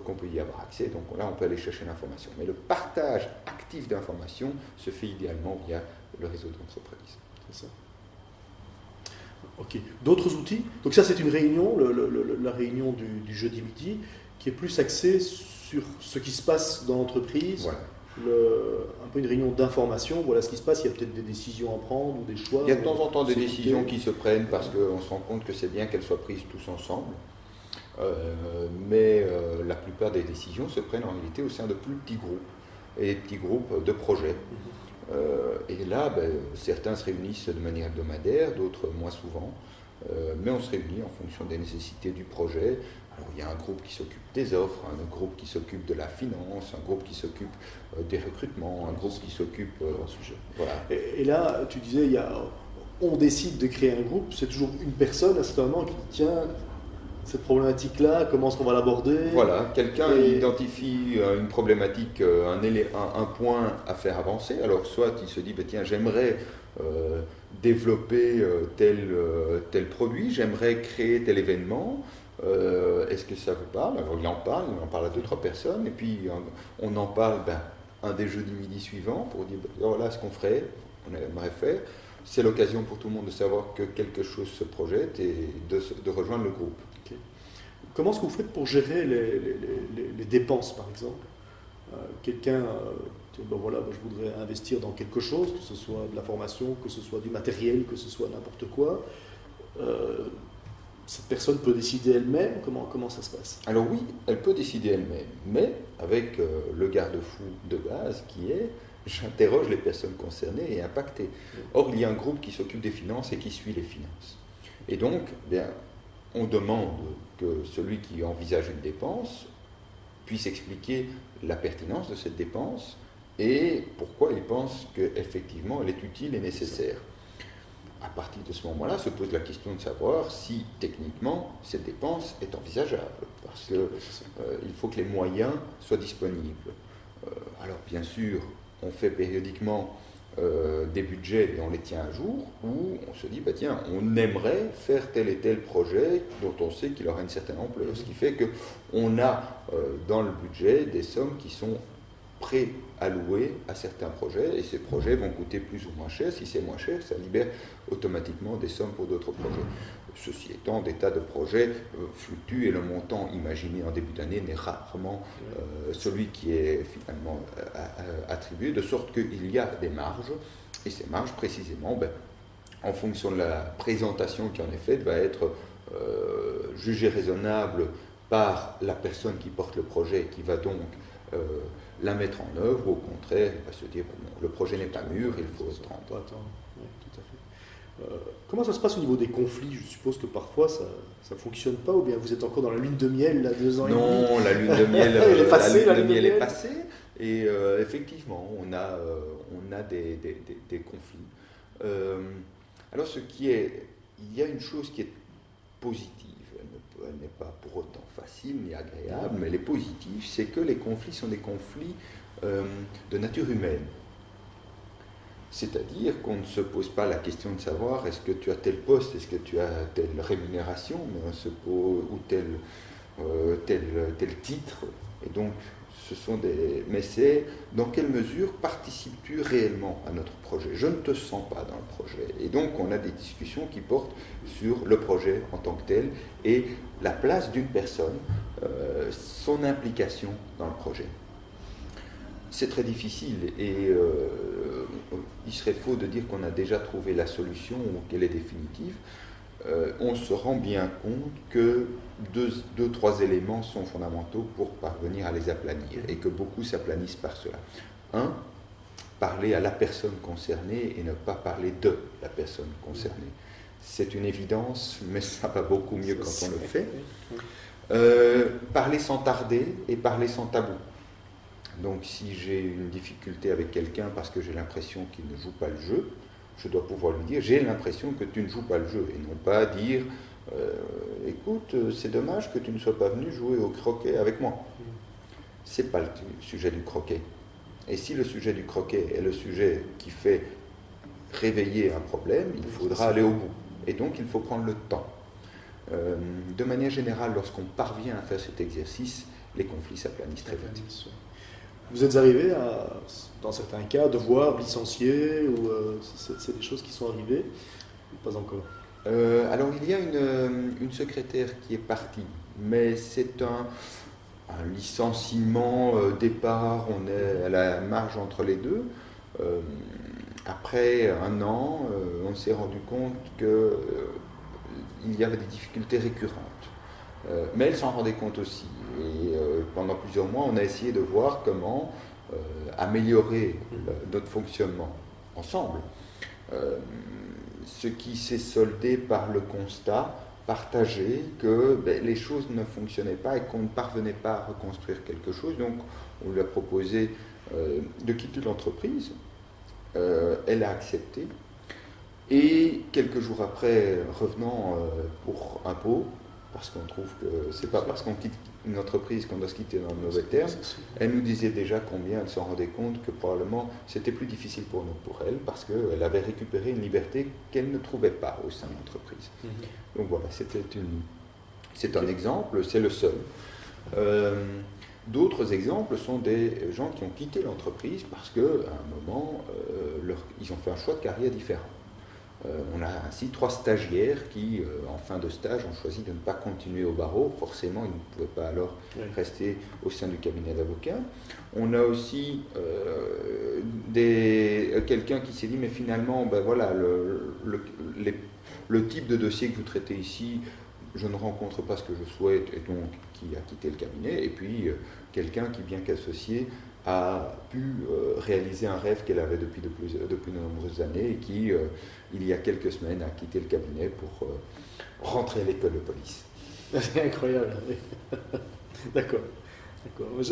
qu'on peut y avoir accès. Donc là, on peut aller chercher l'information. Mais le partage actif d'informations se fait idéalement via le réseau d'entreprise. C'est ça. Ok. D'autres outils? Donc ça, c'est une réunion, la réunion du jeudi midi, qui est plus axée sur ce qui se passe dans l'entreprise. Voilà. Un peu une réunion d'information, voilà ce qui se passe, il y a peut-être des décisions à prendre ou des choix. Il y a de temps en temps des décisions qui se prennent parce qu'on se rend compte que c'est bien qu'elles soient prises tous ensemble. Mais la plupart des décisions se prennent en réalité au sein de plus petits groupes et des petits groupes de projets. Et là, certains se réunissent de manière hebdomadaire, d'autres moins souvent, mais on se réunit en fonction des nécessités du projet. Alors, il y a un groupe qui s'occupe des offres, un groupe qui s'occupe de la finance, un groupe qui s'occupe des recrutements, un groupe qui s'occupe... sujet. Voilà. Et là, tu disais, on décide de créer un groupe, c'est toujours une personne à ce moment qui dit, tiens, cette problématique-là, comment est-ce qu'on va l'aborder? Voilà, quelqu'un identifie une problématique, un point à faire avancer. Alors, soit il se dit, tiens, j'aimerais développer tel produit, j'aimerais créer tel événement. Est-ce que ça vous parle? Alors il en parle à 2-3 personnes, et puis on en parle un des jeudis midi suivants pour dire voilà ce qu'on ferait, on aimerait faire. C'est l'occasion pour tout le monde de savoir que quelque chose se projette et de rejoindre le groupe. Okay. Comment est-ce que vous faites pour gérer les dépenses, par exemple? Quelqu'un dit voilà, je voudrais investir dans quelque chose, que ce soit de la formation, que ce soit du matériel, que ce soit n'importe quoi. Cette personne peut décider elle-même? Comment ça se passe? Alors oui, elle peut décider elle-même, mais avec le garde-fou de base qui est j'interroge les personnes concernées et impactées. Or, il y a un groupe qui s'occupe des finances et qui suit les finances. Et donc, on demande que celui qui envisage une dépense puisse expliquer la pertinence de cette dépense et pourquoi il pense qu'effectivement elle est utile et nécessaire. À partir de ce moment-là, se pose la question de savoir si, techniquement, cette dépense est envisageable, parce qu'il faut que les moyens soient disponibles. Alors, bien sûr, on fait périodiquement des budgets et on les tient à jour, où on se dit, tiens, on aimerait faire tel et tel projet dont on sait qu'il aura une certaine ampleur, ce qui fait qu'on a dans le budget des sommes qui sont préalloués à certains projets, et ces projets vont coûter plus ou moins cher. Si c'est moins cher, ça libère automatiquement des sommes pour d'autres projets. Ceci étant, des tas de projets fluctuent et le montant imaginé en début d'année n'est rarement celui qui est finalement attribué, de sorte qu'il y a des marges, et ces marges précisément, en fonction de la présentation qui en est faite, va être jugée raisonnable par la personne qui porte le projet, qui va donc la mettre en œuvre, ou au contraire, il va se dire le projet n'est pas mûr, il faut attendre. Oui, tout à fait. Comment ça se passe au niveau des conflits? Je suppose que parfois ça ne fonctionne pas, ou bien vous êtes encore dans la lune de miel, là, 2 ans et demi? Non, la lune de miel, la lune de miel est passée, et effectivement, on a des conflits. Alors, il y a une chose qui est positive. Elle n'est pas pour autant facile ni agréable, mais elle est positive, c'est que les conflits sont des conflits de nature humaine. C'est-à-dire qu'on ne se pose pas la question de savoir est-ce que tu as tel poste, est-ce que tu as telle rémunération, mais on se pose ou tel titre. Et donc, Mais c'est dans quelle mesure participes-tu réellement à notre projet? Je ne te sens pas dans le projet. Et donc on a des discussions qui portent sur le projet en tant que tel et la place d'une personne, son implication dans le projet. C'est très difficile et il serait faux de dire qu'on a déjà trouvé la solution ou qu'elle est définitive. On se rend bien compte que trois éléments sont fondamentaux pour parvenir à les aplanir et que beaucoup s'aplanissent par cela. Un, parler à la personne concernée et ne pas parler de la personne concernée. C'est une évidence, mais ça va beaucoup mieux quand on le fait. Parler sans tarder et parler sans tabou. Donc si j'ai une difficulté avec quelqu'un parce que j'ai l'impression qu'il ne joue pas le jeu, je dois pouvoir lui dire, j'ai l'impression que tu ne joues pas le jeu, et non pas dire, écoute, c'est dommage que tu ne sois pas venu jouer au croquet avec moi. Ce n'est pas le sujet du croquet. Et si le sujet du croquet est le sujet qui fait réveiller un problème, il faudra aller au bout. Et donc il faut prendre le temps. De manière générale, lorsqu'on parvient à faire cet exercice, les conflits s'aplanissent très vite. Vous êtes arrivé à, dans certains cas, devoir licencier ou c'est des choses qui sont arrivées ou pas encore? Alors il y a une secrétaire qui est partie, mais c'est un licenciement départ, on est à la marge entre les deux. Après un an, on s'est rendu compte qu'il y avait des difficultés récurrentes. Mais elle s'en rendait compte aussi. Et pendant plusieurs mois, on a essayé de voir comment améliorer notre fonctionnement ensemble. Ce qui s'est soldé par le constat partagé que les choses ne fonctionnaient pas et qu'on ne parvenait pas à reconstruire quelque chose. Donc, on lui a proposé de quitter l'entreprise. Elle a accepté. Et quelques jours après, revenant pour impôt, parce qu'on trouve que c'est pas parce qu'on quitte une entreprise qu'on doit se quitter dans de mauvais termes, elle nous disait déjà combien elle s'en rendait compte que probablement c'était plus difficile pour nous, pour elle, parce qu'elle avait récupéré une liberté qu'elle ne trouvait pas au sein de l'entreprise. Donc voilà, c'est un exemple, c'est le seul. D'autres exemples sont des gens qui ont quitté l'entreprise parce qu'à un moment, ils ont fait un choix de carrière différent. On a ainsi 3 stagiaires qui, en fin de stage, ont choisi de ne pas continuer au barreau. Forcément, ils ne pouvaient pas alors rester au sein du cabinet d'avocats. On a aussi quelqu'un qui s'est dit, mais finalement, voilà, le type de dossier que vous traitez ici, je ne rencontre pas ce que je souhaite, et donc qui a quitté le cabinet. Et puis, quelqu'un qui, bien qu'associé, a pu réaliser un rêve qu'elle avait depuis de nombreuses années et qui, il y a quelques semaines, a quitté le cabinet pour rentrer à l'école de police. C'est incroyable. D'accord.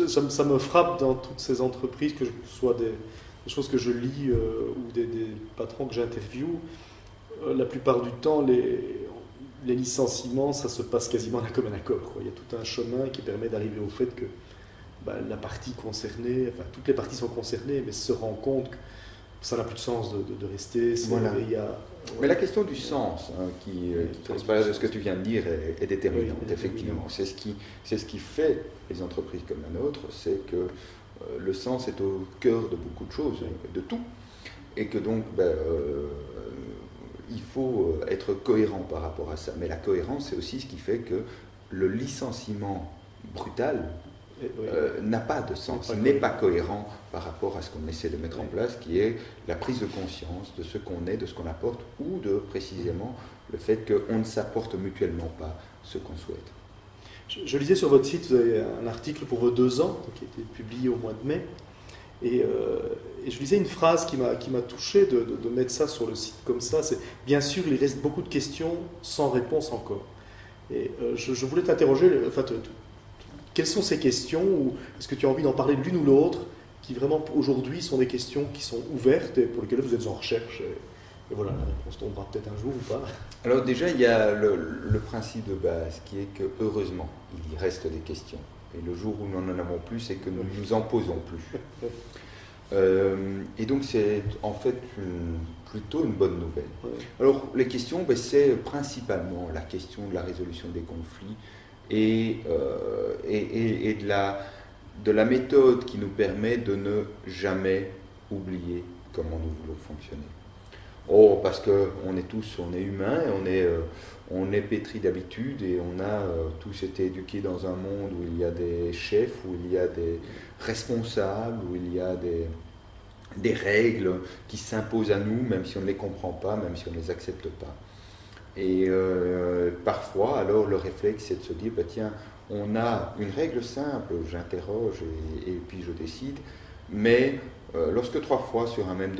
Ça me frappe dans toutes ces entreprises, que ce soit des choses que je lis ou des patrons que j'interviewe. La plupart du temps, les licenciements, ça se passe quasiment à la commun accord, quoi. Il y a tout un chemin qui permet d'arriver au fait que la partie concernée, enfin toutes les parties sont concernées, mais se rend compte que ça n'a plus de sens de rester. Voilà. Mais la question du sens, qui transparaît de ce que tu viens de dire, est déterminante, effectivement. C'est ce qui fait les entreprises comme la nôtre, c'est que le sens est au cœur de beaucoup de choses, de tout. Et que donc, il faut être cohérent par rapport à ça. Mais la cohérence, c'est aussi ce qui fait que le licenciement brutal n'a pas de sens, n'est pas cohérent par rapport à ce qu'on essaie de mettre en place, qui est la prise de conscience de ce qu'on est, de ce qu'on apporte, ou de précisément le fait qu'on ne s'apporte mutuellement pas ce qu'on souhaite. Je lisais sur votre site, vous avez un article pour vos 2 ans, qui a été publié au mois de mai, et je lisais une phrase qui m'a touché de mettre ça sur le site comme ça, c'est « Bien sûr, il reste beaucoup de questions sans réponse encore ». Et je voulais t'interroger, quelles sont ces questions, ou est-ce que tu as envie d'en parler de l'une ou l'autre, qui vraiment aujourd'hui sont des questions qui sont ouvertes et pour lesquelles vous êtes en recherche, et voilà, la réponse tombera peut-être un jour ou pas. Alors déjà, il y a le principe de base qui est que, heureusement, il y reste des questions. Et le jour où nous n'en avons plus, c'est que nous ne nous en posons plus. Et donc c'est en fait plutôt une bonne nouvelle. Alors les questions, c'est principalement la question de la résolution des conflits et de de la méthode qui nous permet de ne jamais oublier comment nous voulons fonctionner. Oh, parce qu'on est tous, on est humains, on est pétris d'habitude et on a tous été éduqués dans un monde où il y a des chefs, où il y a des responsables, où il y a des règles qui s'imposent à nous, même si on ne les comprend pas, même si on ne les accepte pas. Et parfois, alors, le réflexe, c'est de se dire, bah, tiens, on a une règle simple, j'interroge et puis je décide, mais lorsque 3 fois sur un même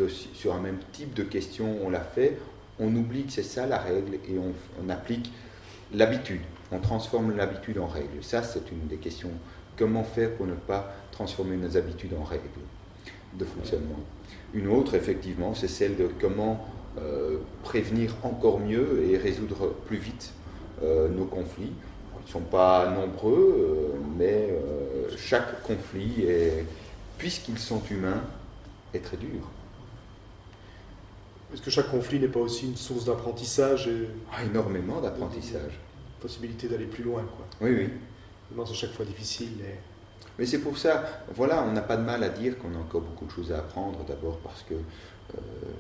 type de question on l'a fait, on oublie que c'est ça la règle et on applique l'habitude, on transforme l'habitude en règle. Ça, c'est une des questions. Comment faire pour ne pas transformer nos habitudes en règles de fonctionnement? Une autre, effectivement, c'est celle de comment prévenir encore mieux et résoudre plus vite nos conflits. Ils ne sont pas nombreux, mais chaque conflit, puisqu'ils sont humains, est très dur. Est-ce que chaque conflit n'est pas aussi une source d'apprentissage énormément d'apprentissage. Possibilité d'aller plus loin, quoi. Oui, oui. C'est chaque fois difficile. Mais c'est pour ça, voilà, on n'a pas de mal à dire qu'on a encore beaucoup de choses à apprendre, d'abord parce que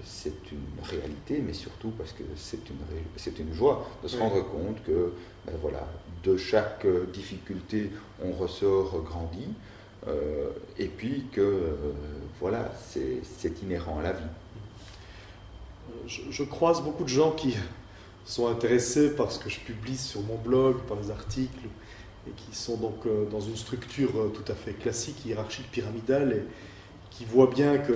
c'est une réalité, mais surtout parce que c'est une joie de se rendre compte que, ben voilà, de chaque difficulté, on ressort grandi, et puis que, voilà, c'est inhérent à la vie. Je croise beaucoup de gens qui sont intéressés par ce que je publie sur mon blog, par les articles, et qui sont donc dans une structure tout à fait classique, hiérarchique, pyramidale, et qui voient bien que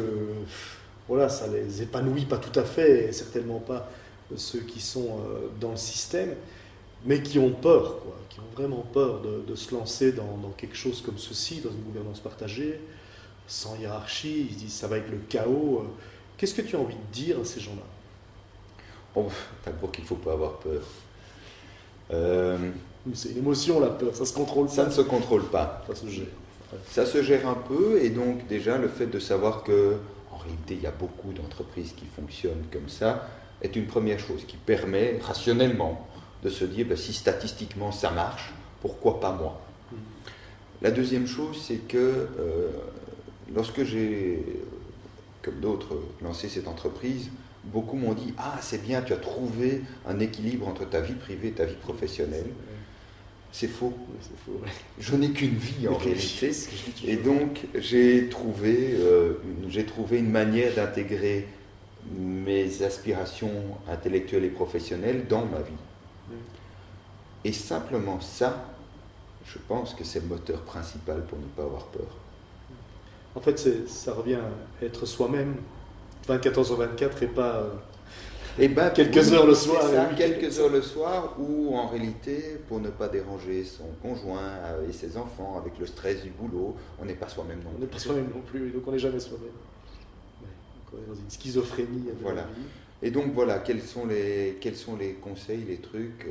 voilà, ça les épanouit pas tout à fait, et certainement pas ceux qui sont dans le système, mais qui ont peur, quoi, qui ont vraiment peur de se lancer dans quelque chose comme ceci, dans une gouvernance partagée, sans hiérarchie. Ils disent ça va être le chaos. Qu'est-ce que tu as envie de dire à ces gens-là? Bon, d'abord qu'il ne faut pas avoir peur. C'est une émotion, la peur, ça se contrôle pas. Ça ne se contrôle pas. Ça se gère. Ça se gère un peu, et donc déjà le fait de savoir que, en réalité, il y a beaucoup d'entreprises qui fonctionnent comme ça, est une première chose qui permet rationnellement de se dire, ben, si statistiquement ça marche, pourquoi pas moi? La deuxième chose, c'est que lorsque j'ai, comme d'autres, lancé cette entreprise, beaucoup m'ont dit, ah c'est bien, tu as trouvé un équilibre entre ta vie privée et ta vie professionnelle. C'est faux. Je n'ai qu'une vie en réalité. Et donc j'ai trouvé une manière d'intégrer mes aspirations intellectuelles et professionnelles dans ma vie. Et simplement ça, je pense que c'est le moteur principal pour ne pas avoir peur. En fait, ça revient à être soi-même 24 sur 24 et pas quelques heures le soir. Quelques heures le soir, ou en réalité, pour ne pas déranger son conjoint et ses enfants avec le stress du boulot, on n'est pas soi-même non plus. On n'est pas soi-même non plus, donc on n'est jamais soi-même. On est dans une schizophrénie. Voilà. La vie. Et donc voilà, quels sont les conseils, les trucs,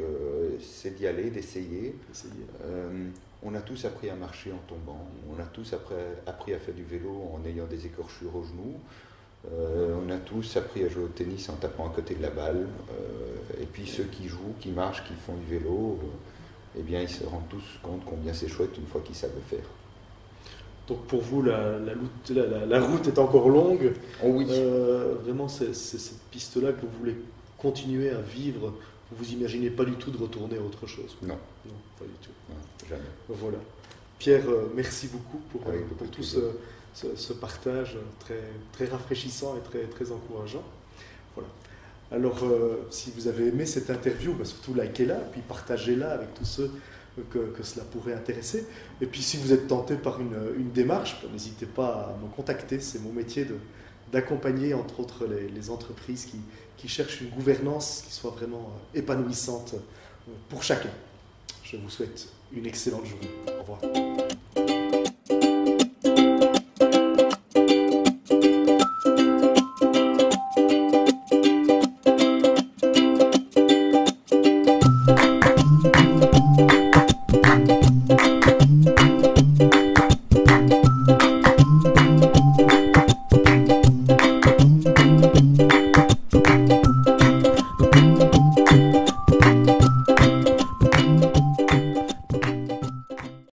c'est d'y aller, d'essayer. On a tous appris à marcher en tombant, on a tous appris à faire du vélo en ayant des écorchures aux genoux. On a tous appris à jouer au tennis en tapant à côté de la balle, et puis ceux qui jouent, qui marchent, qui font du vélo, eh bien ils se rendent tous compte combien c'est chouette une fois qu'ils savent le faire. Donc pour vous, la route est encore longue. Oh oui. Vraiment, c'est cette piste-là que vous voulez continuer à vivre. Vous vous imaginez pas du tout de retourner à autre chose? Non. Non, pas du tout. Non, jamais. Voilà. Pierre, merci beaucoup pour tout ce partage très, très rafraîchissant et très, très encourageant. Voilà. Alors, si vous avez aimé cette interview, surtout likez-la, puis partagez-la avec tous ceux que cela pourrait intéresser. Et puis, si vous êtes tenté par une démarche, n'hésitez pas à me contacter. C'est mon métier d'accompagner, entre autres, les entreprises qui cherchent une gouvernance qui soit vraiment épanouissante pour chacun. Je vous souhaite une excellente journée. Au revoir.